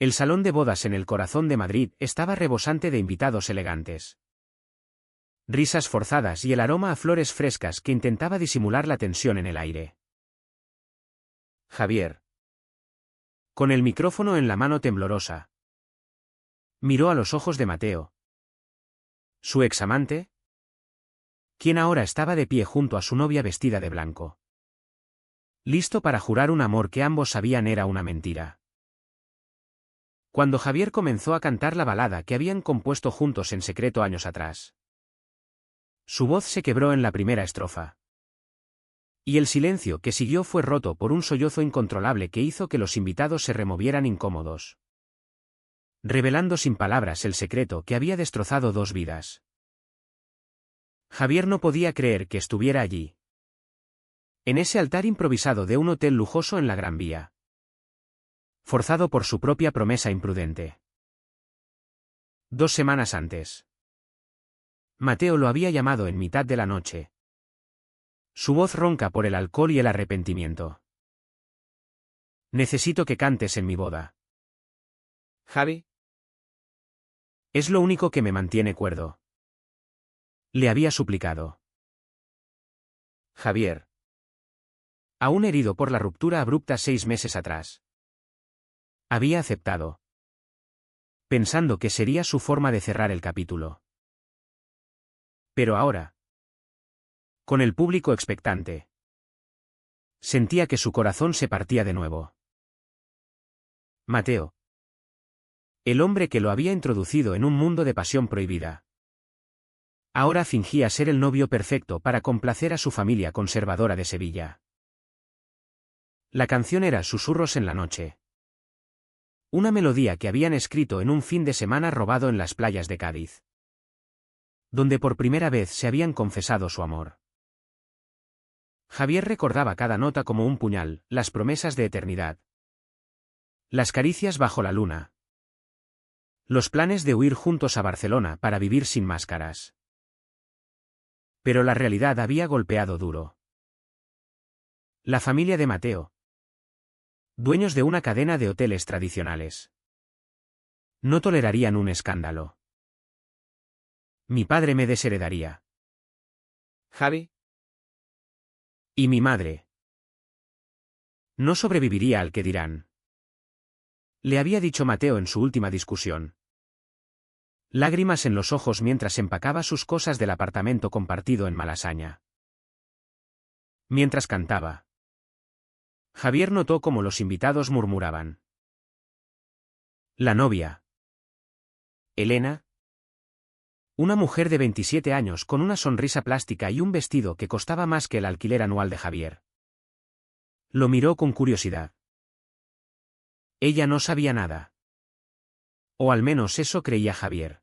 El salón de bodas en el corazón de Madrid estaba rebosante de invitados elegantes. Risas forzadas y el aroma a flores frescas que intentaba disimular la tensión en el aire. Javier. Con el micrófono en la mano temblorosa. Miró a los ojos de Mateo. ¿Su examante? Quien ahora estaba de pie junto a su novia vestida de blanco. Listo para jurar un amor que ambos sabían era una mentira. Cuando Javier comenzó a cantar la balada que habían compuesto juntos en secreto años atrás. Su voz se quebró en la primera estrofa. Y el silencio que siguió fue roto por un sollozo incontrolable que hizo que los invitados se removieran incómodos. Revelando sin palabras el secreto que había destrozado dos vidas. Javier no podía creer que estuviera allí. En ese altar improvisado de un hotel lujoso en la Gran Vía. Forzado por su propia promesa imprudente. 2 semanas antes. Mateo lo había llamado en mitad de la noche. Su voz ronca por el alcohol y el arrepentimiento. Necesito que cantes en mi boda. Javi. Es lo único que me mantiene cuerdo. Le había suplicado. Javier. Aún herido por la ruptura abrupta 6 meses atrás. Había aceptado. Pensando que sería su forma de cerrar el capítulo. Pero ahora. Con el público expectante. Sentía que su corazón se partía de nuevo. Mateo. El hombre que lo había introducido en un mundo de pasión prohibida. Ahora fingía ser el novio perfecto para complacer a su familia conservadora de Sevilla. La canción era Susurros en la noche. Una melodía que habían escrito en un fin de semana robado en las playas de Cádiz. Donde por primera vez se habían confesado su amor. Javier recordaba cada nota como un puñal, las promesas de eternidad. Las caricias bajo la luna. Los planes de huir juntos a Barcelona para vivir sin máscaras. Pero la realidad había golpeado duro. La familia de Mateo. Dueños de una cadena de hoteles tradicionales. No tolerarían un escándalo. Mi padre me desheredaría. Javi. Y mi madre. No sobreviviría al que dirán. Le había dicho Mateo en su última discusión. Lágrimas en los ojos mientras empacaba sus cosas del apartamento compartido en Malasaña. Mientras cantaba. Javier notó cómo los invitados murmuraban. La novia. Elena. Una mujer de 27 años con una sonrisa plástica y un vestido que costaba más que el alquiler anual de Javier. Lo miró con curiosidad. Ella no sabía nada. O al menos eso creía Javier.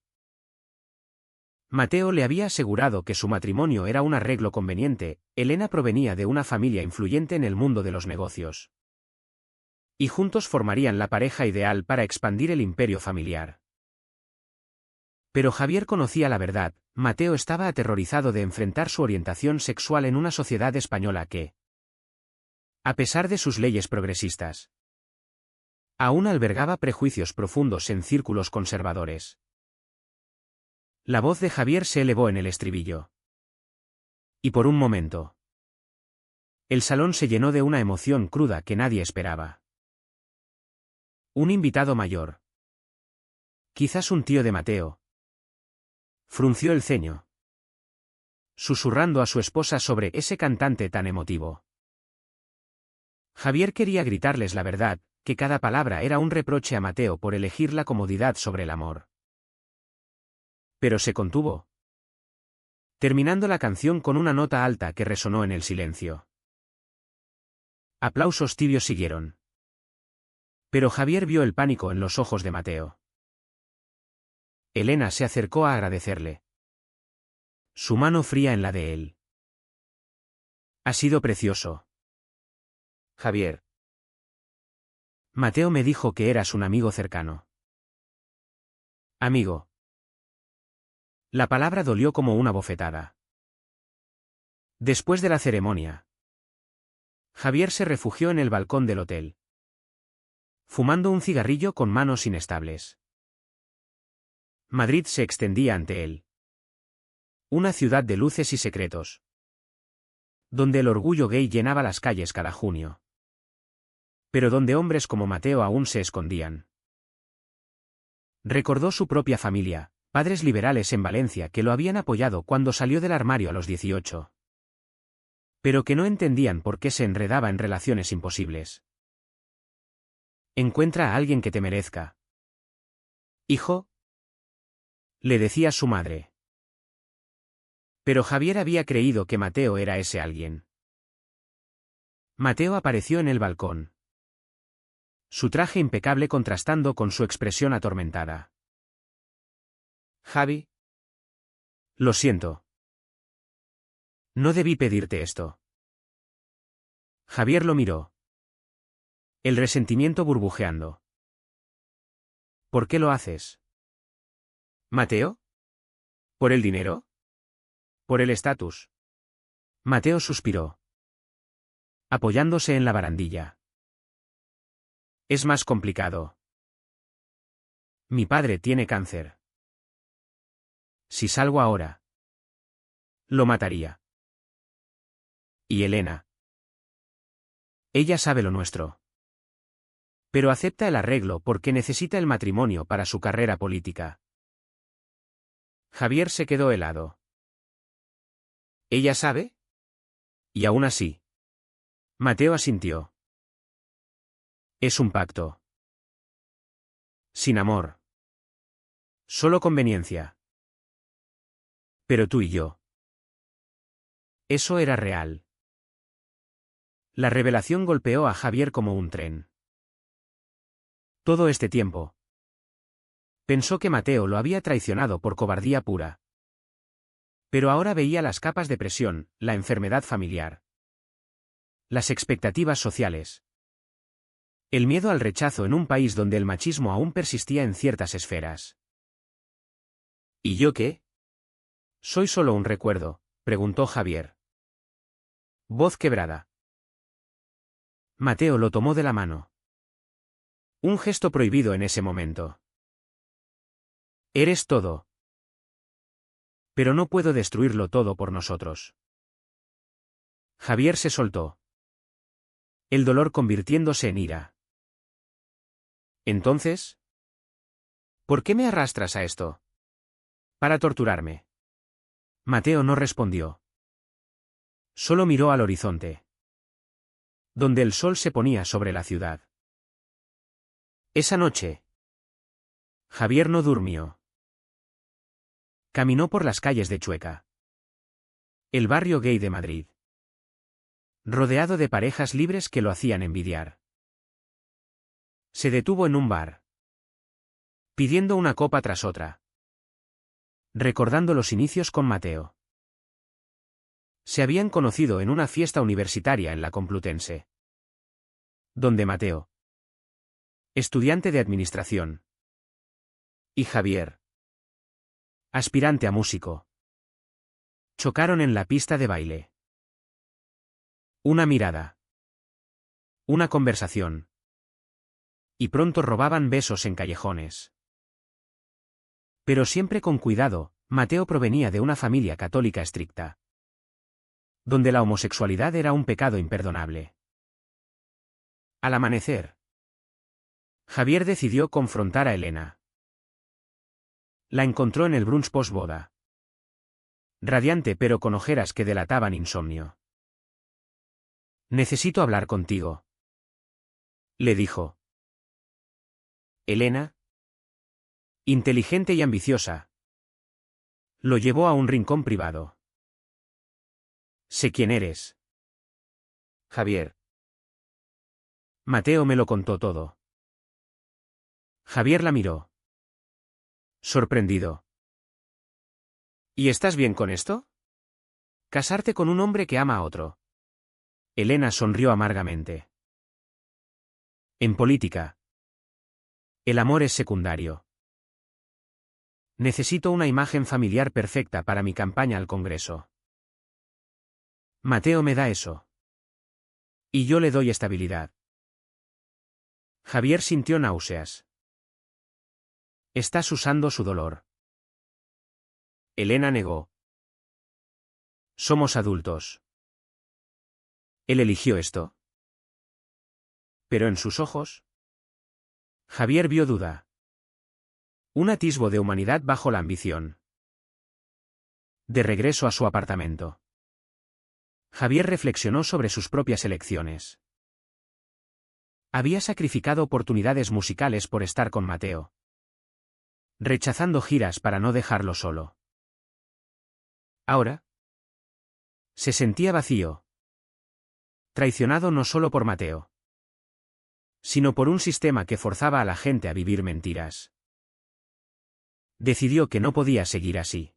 Mateo le había asegurado que su matrimonio era un arreglo conveniente. Elena provenía de una familia influyente en el mundo de los negocios. Y juntos formarían la pareja ideal para expandir el imperio familiar. Pero Javier conocía la verdad. Mateo estaba aterrorizado de enfrentar su orientación sexual en una sociedad española que, a pesar de sus leyes progresistas, aún albergaba prejuicios profundos en círculos conservadores. La voz de Javier se elevó en el estribillo. Y por un momento, el salón se llenó de una emoción cruda que nadie esperaba. Un invitado mayor. Quizás un tío de Mateo. Frunció el ceño, susurrando a su esposa sobre ese cantante tan emotivo. Javier quería gritarles la verdad, que cada palabra era un reproche a Mateo por elegir la comodidad sobre el amor. Pero se contuvo, terminando la canción con una nota alta que resonó en el silencio. Aplausos tibios siguieron. Pero Javier vio el pánico en los ojos de Mateo. Elena se acercó a agradecerle. Su mano fría en la de él. Ha sido precioso. Javier. Mateo me dijo que eras un amigo cercano. Amigo. La palabra dolió como una bofetada. Después de la ceremonia, Javier se refugió en el balcón del hotel. fumando un cigarrillo con manos inestables. Madrid se extendía ante él. Una ciudad de luces y secretos, donde el orgullo gay llenaba las calles cada junio. Pero donde hombres como Mateo aún se escondían. Recordó su propia familia, padres liberales en Valencia que lo habían apoyado cuando salió del armario a los 18. Pero que no entendían por qué se enredaba en relaciones imposibles. Encuentra a alguien que te merezca. Hijo, le decía su madre. Pero Javier había creído que Mateo era ese alguien. Mateo apareció en el balcón. Su traje impecable contrastando con su expresión atormentada. Javi. Lo siento. No debí pedirte esto. Javier lo miró. El resentimiento burbujeando. ¿Por qué lo haces? ¿Mateo? ¿Por el dinero? ¿Por el estatus? Mateo suspiró, apoyándose en la barandilla. Es más complicado. Mi padre tiene cáncer. Si salgo ahora, lo mataría. Y Elena. Ella sabe lo nuestro. Pero acepta el arreglo porque necesita el matrimonio para su carrera política. Javier se quedó helado. ¿Ella sabe? Y aún así. Mateo asintió. Es un pacto. Sin amor. Solo conveniencia. Pero tú y yo. Eso era real. La revelación golpeó a Javier como un tren. Todo este tiempo. Pensó que Mateo lo había traicionado por cobardía pura. Pero ahora veía las capas de presión, la enfermedad familiar. Las expectativas sociales. El miedo al rechazo en un país donde el machismo aún persistía en ciertas esferas. ¿Y yo qué? Soy solo un recuerdo, preguntó Javier. Voz quebrada. Mateo lo tomó de la mano. Un gesto prohibido en ese momento. Eres todo. Pero no puedo destruirlo todo por nosotros. Javier se soltó. El dolor convirtiéndose en ira. Entonces, ¿por qué me arrastras a esto? Para torturarme. Mateo no respondió. Solo miró al horizonte, donde el sol se ponía sobre la ciudad. Esa noche, Javier no durmió. Caminó por las calles de Chueca, el barrio gay de Madrid, rodeado de parejas libres que lo hacían envidiar. Se detuvo en un bar, pidiendo una copa tras otra, recordando los inicios con Mateo. Se habían conocido en una fiesta universitaria en la Complutense, donde Mateo, estudiante de administración, y Javier, aspirante a músico, chocaron en la pista de baile. Una mirada, una conversación, y pronto robaban besos en callejones. Pero siempre con cuidado, Mateo provenía de una familia católica estricta, donde la homosexualidad era un pecado imperdonable. Al amanecer, Javier decidió confrontar a Elena. La encontró en el brunch post-boda. Radiante pero con ojeras que delataban insomnio. Necesito hablar contigo, le dijo. Elena, inteligente y ambiciosa, lo llevó a un rincón privado. Sé quién eres. Javier. Mateo me lo contó todo. Javier la miró, sorprendido. ¿Y estás bien con esto? ¿Casarte con un hombre que ama a otro? Elena sonrió amargamente. En política, el amor es secundario. Necesito una imagen familiar perfecta para mi campaña al Congreso. Mateo me da eso. Y yo le doy estabilidad. Javier sintió náuseas. Estás usando su dolor. Elena negó. Somos adultos. Él eligió esto. Pero en sus ojos, Javier vio duda. Un atisbo de humanidad bajo la ambición. De regreso a su apartamento, Javier reflexionó sobre sus propias elecciones. Había sacrificado oportunidades musicales por estar con Mateo, rechazando giras para no dejarlo solo. Ahora, se sentía vacío, traicionado no solo por Mateo, sino por un sistema que forzaba a la gente a vivir mentiras. Decidió que no podía seguir así.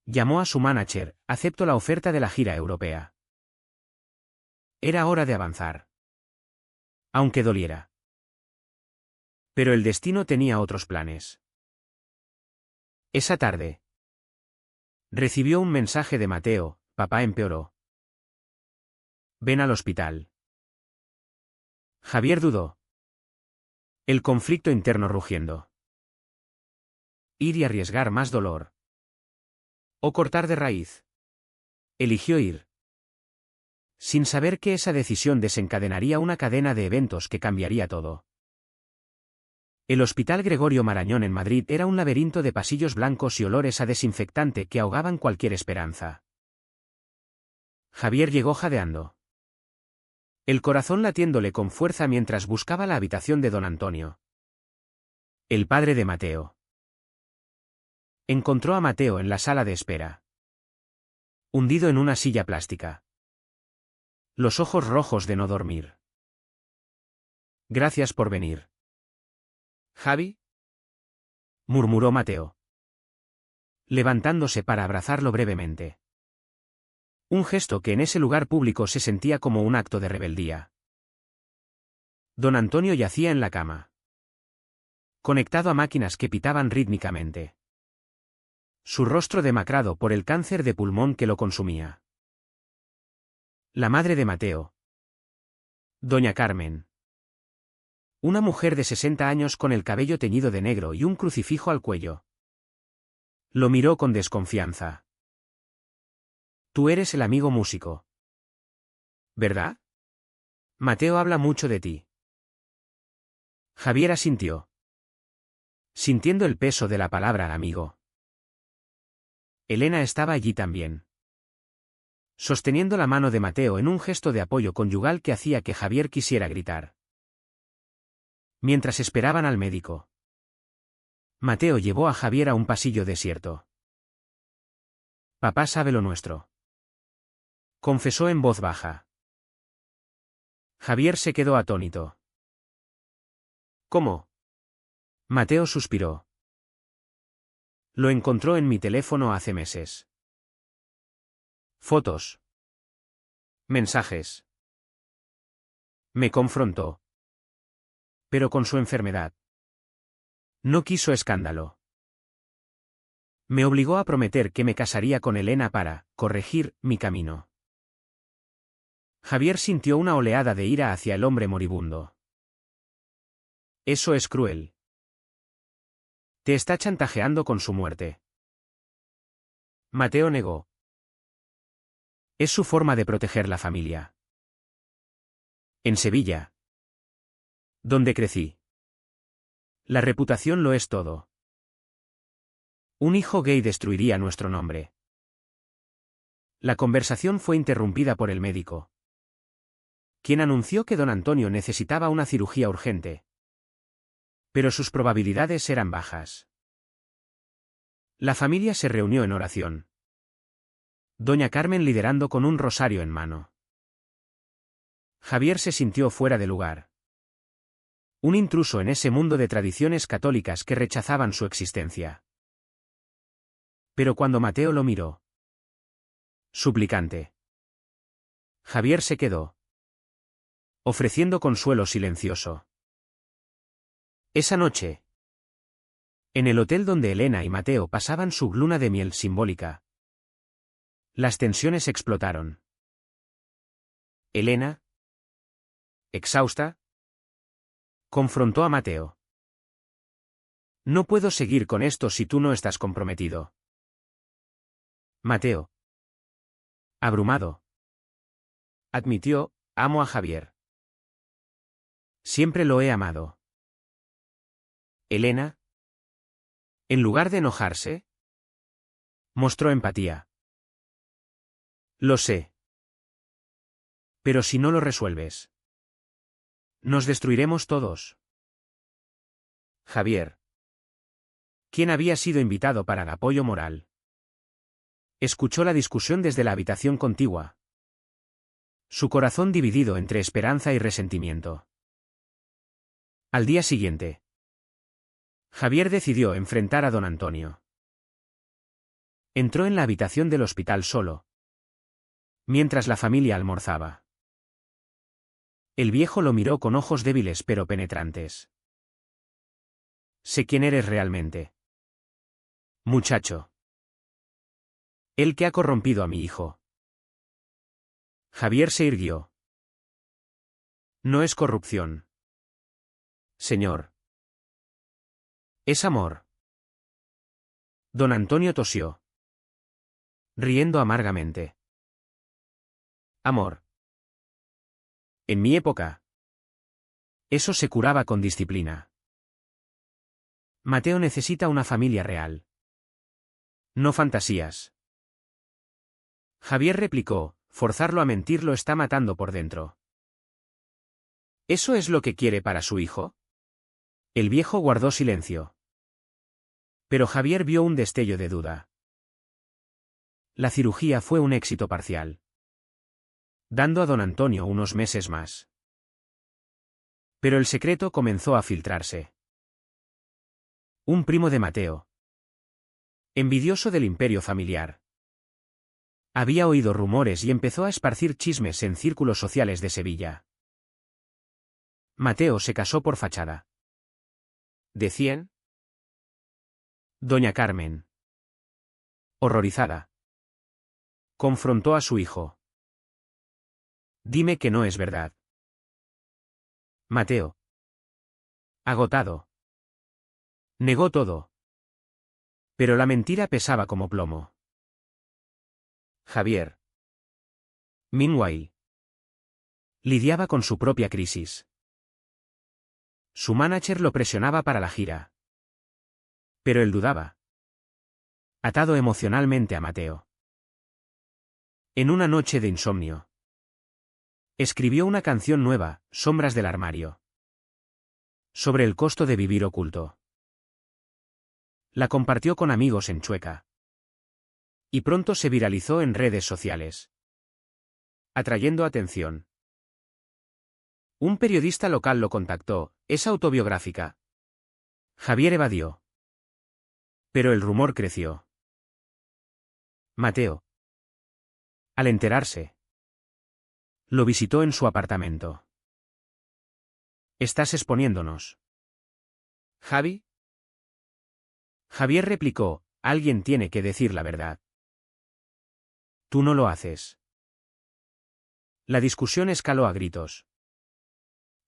Llamó a su manager: acepto la oferta de la gira europea. Era hora de avanzar. Aunque doliera. Pero el destino tenía otros planes. Esa tarde, recibió un mensaje de Mateo: papá empeoró. Ven al hospital. Javier dudó. El conflicto interno rugiendo. Ir y arriesgar más dolor. O cortar de raíz. Eligió ir, sin saber que esa decisión desencadenaría una cadena de eventos que cambiaría todo. El Hospital Gregorio Marañón en Madrid era un laberinto de pasillos blancos y olores a desinfectante que ahogaban cualquier esperanza. Javier llegó jadeando, el corazón latiéndole con fuerza mientras buscaba la habitación de don Antonio, el padre de Mateo. Encontró a Mateo en la sala de espera, hundido en una silla plástica, los ojos rojos de no dormir. Gracias por venir. ¿Javi? Murmuró Mateo, levantándose para abrazarlo brevemente. Un gesto que en ese lugar público se sentía como un acto de rebeldía. Don Antonio yacía en la cama, conectado a máquinas que pitaban rítmicamente. Su rostro demacrado por el cáncer de pulmón que lo consumía. La madre de Mateo, doña Carmen. Una mujer de 60 años con el cabello teñido de negro y un crucifijo al cuello. Lo miró con desconfianza. Tú eres el amigo músico, ¿verdad? Mateo habla mucho de ti. Javier asintió, sintiendo el peso de la palabra amigo. Elena estaba allí también, sosteniendo la mano de Mateo en un gesto de apoyo conyugal que hacía que Javier quisiera gritar. Mientras esperaban al médico, Mateo llevó a Javier a un pasillo desierto. Papá sabe lo nuestro, confesó en voz baja. Javier se quedó atónito. ¿Cómo? Mateo suspiró. Lo encontró en mi teléfono hace meses. Fotos. Mensajes. Me confrontó. Pero con su enfermedad. No quiso escándalo. Me obligó a prometer que me casaría con Elena para corregir mi camino. Javier sintió una oleada de ira hacia el hombre moribundo. Eso es cruel. Te está chantajeando con su muerte. Mateo negó. Es su forma de proteger la familia. En Sevilla, donde crecí, la reputación lo es todo. Un hijo gay destruiría nuestro nombre. La conversación fue interrumpida por el médico, quien anunció que don Antonio necesitaba una cirugía urgente. Pero sus probabilidades eran bajas. La familia se reunió en oración, doña Carmen liderando con un rosario en mano. Javier se sintió fuera de lugar. Un intruso en ese mundo de tradiciones católicas que rechazaban su existencia. Pero cuando Mateo lo miró, suplicante, Javier se quedó, ofreciendo consuelo silencioso. Esa noche, en el hotel donde Elena y Mateo pasaban su luna de miel simbólica, las tensiones explotaron. Elena, exhausta, Confrontó a Mateo. No puedo seguir con esto si tú no estás comprometido. Mateo, abrumado, admitió, amo a Javier. Siempre lo he amado. Elena, en lugar de enojarse, mostró empatía. Lo sé. Pero si no lo resuelves, nos destruiremos todos. Javier, quien había sido invitado para el apoyo moral, escuchó la discusión desde la habitación contigua. Su corazón dividido entre esperanza y resentimiento. Al día siguiente, Javier decidió enfrentar a don Antonio. Entró en la habitación del hospital solo, mientras la familia almorzaba. El viejo lo miró con ojos débiles pero penetrantes. Sé quién eres realmente. Muchacho. El que ha corrompido a mi hijo. Javier se irguió. No es corrupción. Señor. Es amor. Don Antonio tosió, riendo amargamente. Amor. En mi época, eso se curaba con disciplina. Mateo necesita una familia real. No fantasías. Javier replicó, forzarlo a mentir lo está matando por dentro. ¿Eso es lo que quiere para su hijo? El viejo guardó silencio. Pero Javier vio un destello de duda. La cirugía fue un éxito parcial, dando a don Antonio unos meses más. Pero el secreto comenzó a filtrarse. Un primo de Mateo, envidioso del imperio familiar, había oído rumores y empezó a esparcir chismes en círculos sociales de Sevilla. Mateo se casó por fachada. ¿Decían? Doña Carmen, horrorizada, confrontó a su hijo. Dime que no es verdad. Mateo, agotado, negó todo. Pero la mentira pesaba como plomo. Javier, meanwhile, lidiaba con su propia crisis. Su manager lo presionaba para la gira. Pero él dudaba. Atado emocionalmente a Mateo. En una noche de insomnio, escribió una canción nueva, Sombras del armario, sobre el costo de vivir oculto. La compartió con amigos en Chueca. Y pronto se viralizó en redes sociales, atrayendo atención. Un periodista local lo contactó, ¿es autobiográfica? Javier evadió. Pero el rumor creció. Mateo, al enterarse, lo visitó en su apartamento. Estás exponiéndonos. ¿Javi? Javier replicó, alguien tiene que decir la verdad. Tú no lo haces. La discusión escaló a gritos,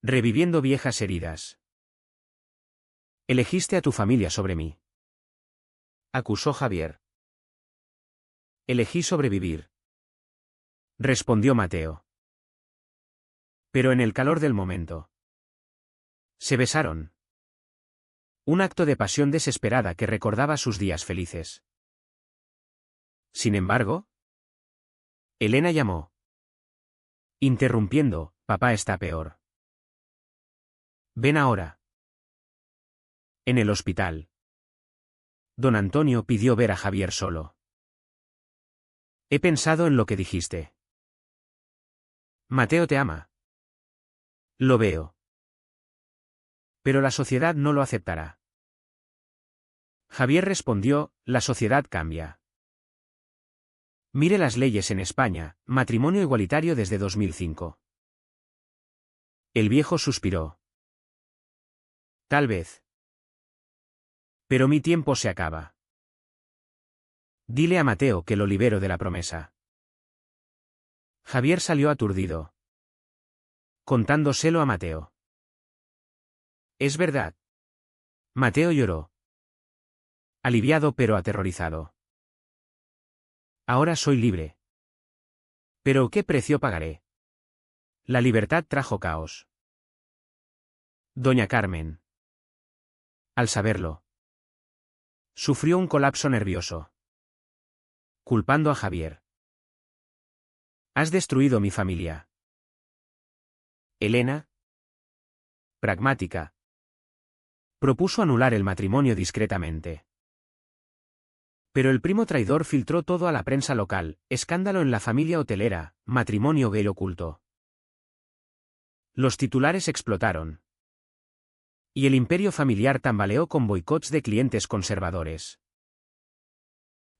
reviviendo viejas heridas. Elegiste a tu familia sobre mí, acusó Javier. Elegí sobrevivir, respondió Mateo. Pero en el calor del momento, se besaron. Un acto de pasión desesperada que recordaba sus días felices. Sin embargo, Elena llamó, interrumpiendo, papá está peor. Ven ahora. En el hospital, don Antonio pidió ver a Javier solo. He pensado en lo que dijiste. Mateo te ama. Lo veo. Pero la sociedad no lo aceptará. Javier respondió, la sociedad cambia. Mire las leyes en España, matrimonio igualitario desde 2005. El viejo suspiró. Tal vez. Pero mi tiempo se acaba. Dile a Mateo que lo libero de la promesa. Javier salió aturdido, contándoselo a Mateo. Es verdad. Mateo lloró. Aliviado pero aterrorizado. Ahora soy libre. ¿Pero qué precio pagaré? La libertad trajo caos. Doña Carmen. Al saberlo, sufrió un colapso nervioso. Culpando a Javier. Has destruido mi familia. Elena, pragmática, propuso anular el matrimonio discretamente. Pero el primo traidor filtró todo a la prensa local, escándalo en la familia hotelera, matrimonio gay oculto. Los titulares explotaron. Y el imperio familiar tambaleó con boicots de clientes conservadores.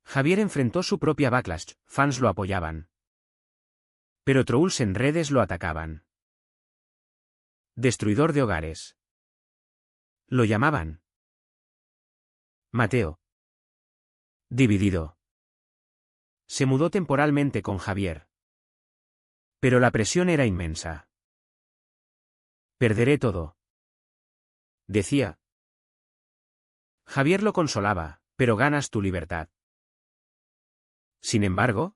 Javier enfrentó su propia backlash, fans lo apoyaban. Pero trolls en redes lo atacaban. Destruidor de hogares. Lo llamaban. Mateo. Dividido. Se mudó temporalmente con Javier. Pero la presión era inmensa. Perderé todo. Decía. Javier lo consolaba, pero ganas tu libertad. Sin embargo,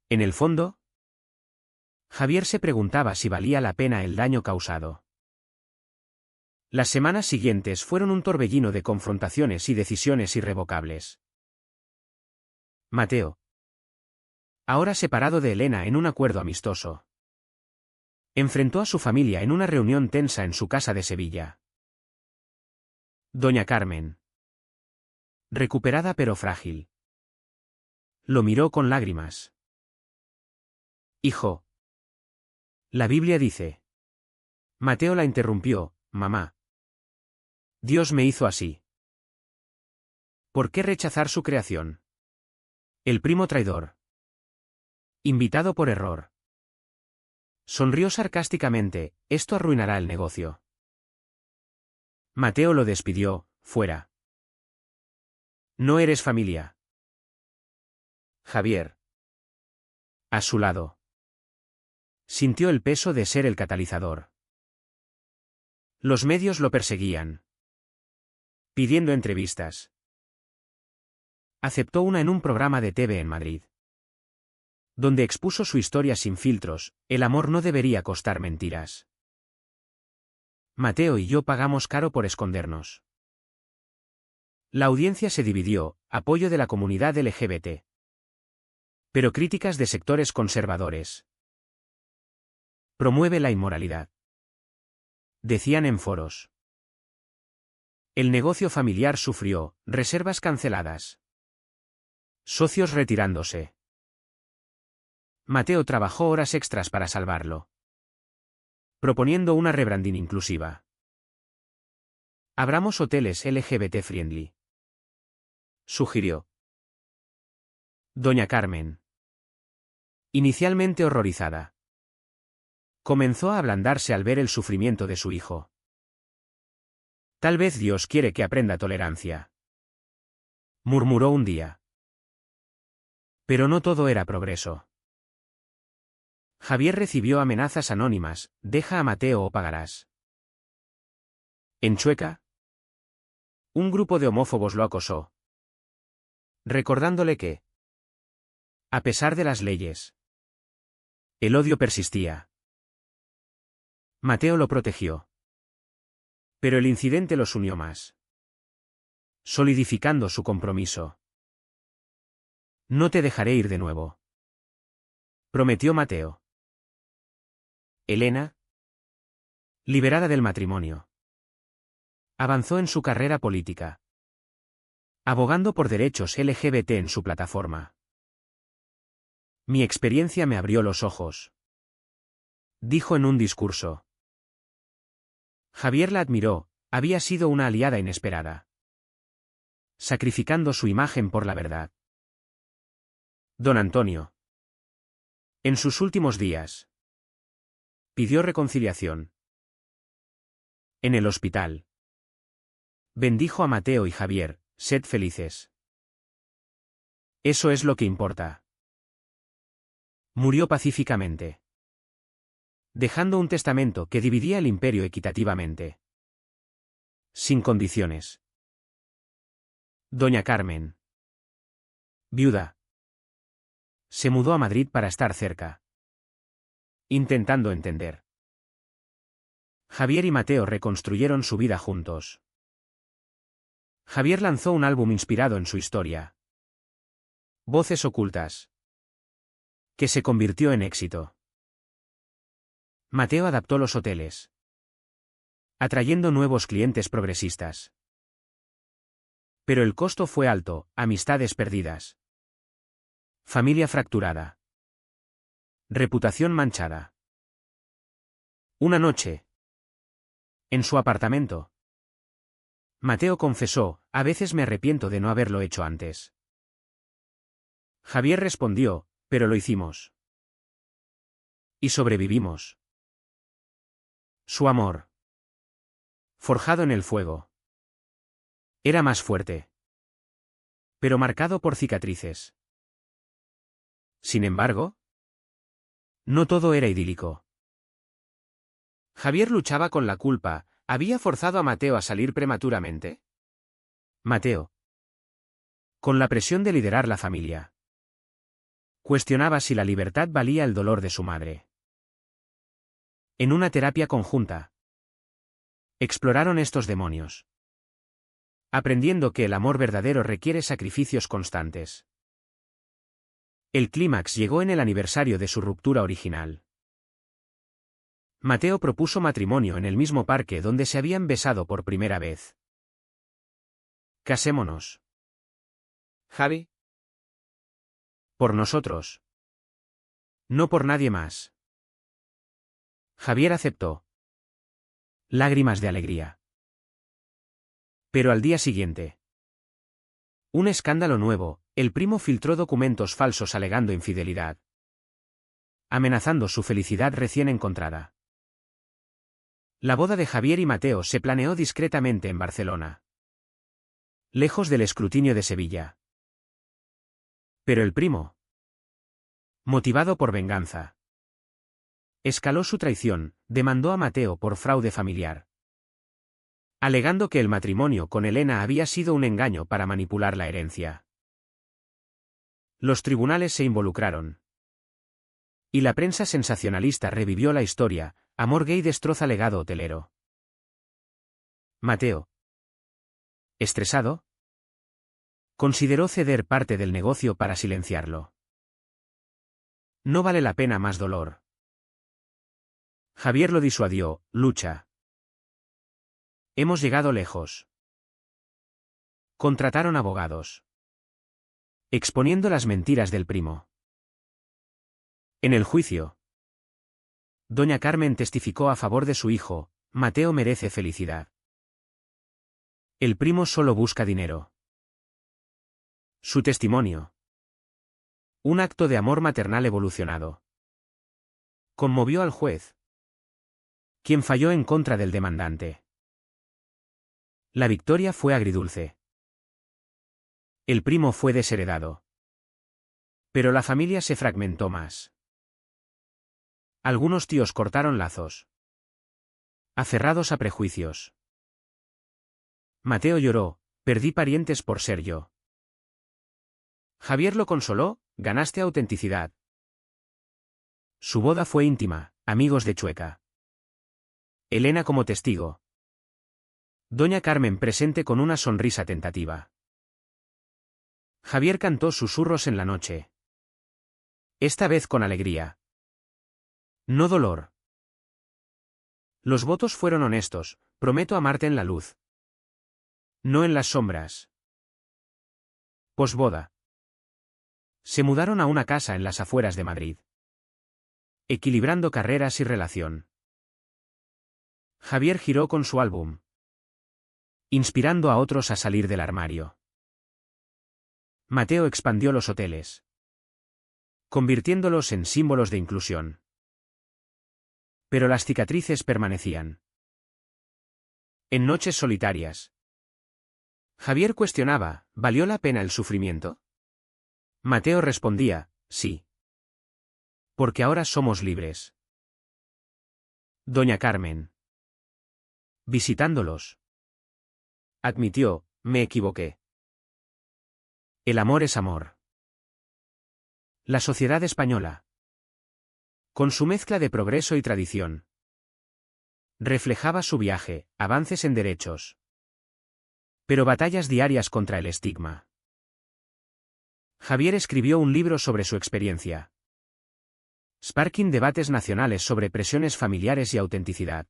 en el fondo, Javier se preguntaba si valía la pena el daño causado. Las semanas siguientes fueron un torbellino de confrontaciones y decisiones irrevocables. Mateo. Ahora separado de Elena en un acuerdo amistoso. Enfrentó a su familia en una reunión tensa en su casa de Sevilla. Doña Carmen. Recuperada pero frágil. Lo miró con lágrimas. Hijo. La Biblia dice. Mateo la interrumpió, mamá. Dios me hizo así. ¿Por qué rechazar su creación? El primo traidor. Invitado por error. Sonrió sarcásticamente, esto arruinará el negocio. Mateo lo despidió, fuera. No eres familia. Javier. A su lado. Sintió el peso de ser el catalizador. Los medios lo perseguían. Pidiendo entrevistas. Aceptó una en un programa de TV en Madrid. Donde expuso su historia sin filtros, el amor no debería costar mentiras. Mateo y yo pagamos caro por escondernos. La audiencia se dividió, apoyo de la comunidad LGBT. Pero críticas de sectores conservadores. Promueve la inmoralidad. Decían en foros. El negocio familiar sufrió, reservas canceladas. Socios retirándose. Mateo trabajó horas extras para salvarlo. Proponiendo una rebranding inclusiva. Abramos hoteles LGBT friendly. Sugirió. Doña Carmen. Inicialmente horrorizada. Comenzó a ablandarse al ver el sufrimiento de su hijo. Tal vez Dios quiere que aprenda tolerancia. Murmuró un día. Pero no todo era progreso. Javier recibió amenazas anónimas, deja a Mateo o pagarás. En Chueca, un grupo de homófobos lo acosó. Recordándole que, a pesar de las leyes, el odio persistía. Mateo lo protegió. Pero el incidente los unió más. Solidificando su compromiso. No te dejaré ir de nuevo. Prometió Mateo. Elena, liberada del matrimonio, avanzó en su carrera política, abogando por derechos LGBT en su plataforma. Mi experiencia me abrió los ojos, dijo en un discurso. Javier la admiró, había sido una aliada inesperada. Sacrificando su imagen por la verdad. Don Antonio. En sus últimos días. Pidió reconciliación. En el hospital. Bendijo a Mateo y Javier, sed felices. Eso es lo que importa. Murió pacíficamente. Dejando un testamento que dividía el imperio equitativamente. Sin condiciones. Doña Carmen. Viuda. Se mudó a Madrid para estar cerca. Intentando entender. Javier y Mateo reconstruyeron su vida juntos. Javier lanzó un álbum inspirado en su historia. Voces ocultas. Que se convirtió en éxito. Mateo adaptó los hoteles, atrayendo nuevos clientes progresistas. Pero el costo fue alto, amistades perdidas. Familia fracturada. Reputación manchada. Una noche. En su apartamento. Mateo confesó, a veces me arrepiento de no haberlo hecho antes. Javier respondió, pero lo hicimos. Y sobrevivimos. Su amor. Forjado en el fuego. Era más fuerte. Pero marcado por cicatrices. Sin embargo, no todo era idílico. Javier luchaba con la culpa. ¿Había forzado a Mateo a salir prematuramente? Mateo. Con la presión de liderar la familia. Cuestionaba si la libertad valía el dolor de su madre. En una terapia conjunta. Exploraron estos demonios. Aprendiendo que el amor verdadero requiere sacrificios constantes. El clímax llegó en el aniversario de su ruptura original. Mateo propuso matrimonio en el mismo parque donde se habían besado por primera vez. Casémonos. Javi. Por nosotros. No por nadie más. Javier aceptó. Lágrimas de alegría. Pero al día siguiente. Un escándalo nuevo, el primo filtró documentos falsos alegando infidelidad. Amenazando su felicidad recién encontrada. La boda de Javier y Mateo se planeó discretamente en Barcelona. Lejos del escrutinio de Sevilla. Pero el primo, motivado por venganza, escaló su traición, demandó a Mateo por fraude familiar. Alegando que el matrimonio con Elena había sido un engaño para manipular la herencia. Los tribunales se involucraron. Y la prensa sensacionalista revivió la historia, amor gay destroza legado hotelero. Mateo, estresado, consideró ceder parte del negocio para silenciarlo. No vale la pena más dolor. Javier lo disuadió, lucha. Hemos llegado lejos. Contrataron abogados. Exponiendo las mentiras del primo. En el juicio. Doña Carmen testificó a favor de su hijo, Mateo merece felicidad. El primo solo busca dinero. Su testimonio. Un acto de amor maternal evolucionado. Conmovió al juez, quien falló en contra del demandante. La victoria fue agridulce. El primo fue desheredado. Pero la familia se fragmentó más. Algunos tíos cortaron lazos. Aferrados a prejuicios. Mateo lloró, perdí parientes por ser yo. Javier lo consoló, ganaste autenticidad. Su boda fue íntima, amigos de Chueca. Elena como testigo. Doña Carmen presente con una sonrisa tentativa. Javier cantó susurros en la noche. Esta vez con alegría. No dolor. Los votos fueron honestos, prometo amarte en la luz. No en las sombras. Posboda. Se mudaron a una casa en las afueras de Madrid. Equilibrando carreras y relación. Javier giró con su álbum. Inspirando a otros a salir del armario. Mateo expandió los hoteles. Convirtiéndolos en símbolos de inclusión. Pero las cicatrices permanecían. En noches solitarias. Javier cuestionaba, ¿valió la pena el sufrimiento? Mateo respondía, sí. Porque ahora somos libres. Doña Carmen. Visitándolos. Admitió, me equivoqué. El amor es amor. La sociedad española. Con su mezcla de progreso y tradición. Reflejaba su viaje, avances en derechos. Pero batallas diarias contra el estigma. Javier escribió un libro sobre su experiencia. Sparking debates nacionales sobre presiones familiares y autenticidad.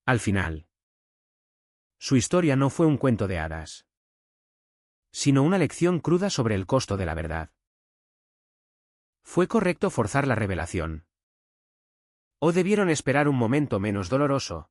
Al final, su historia no fue un cuento de hadas, sino una lección cruda sobre el costo de la verdad. ¿Fue correcto forzar la revelación? ¿O debieron esperar un momento menos doloroso?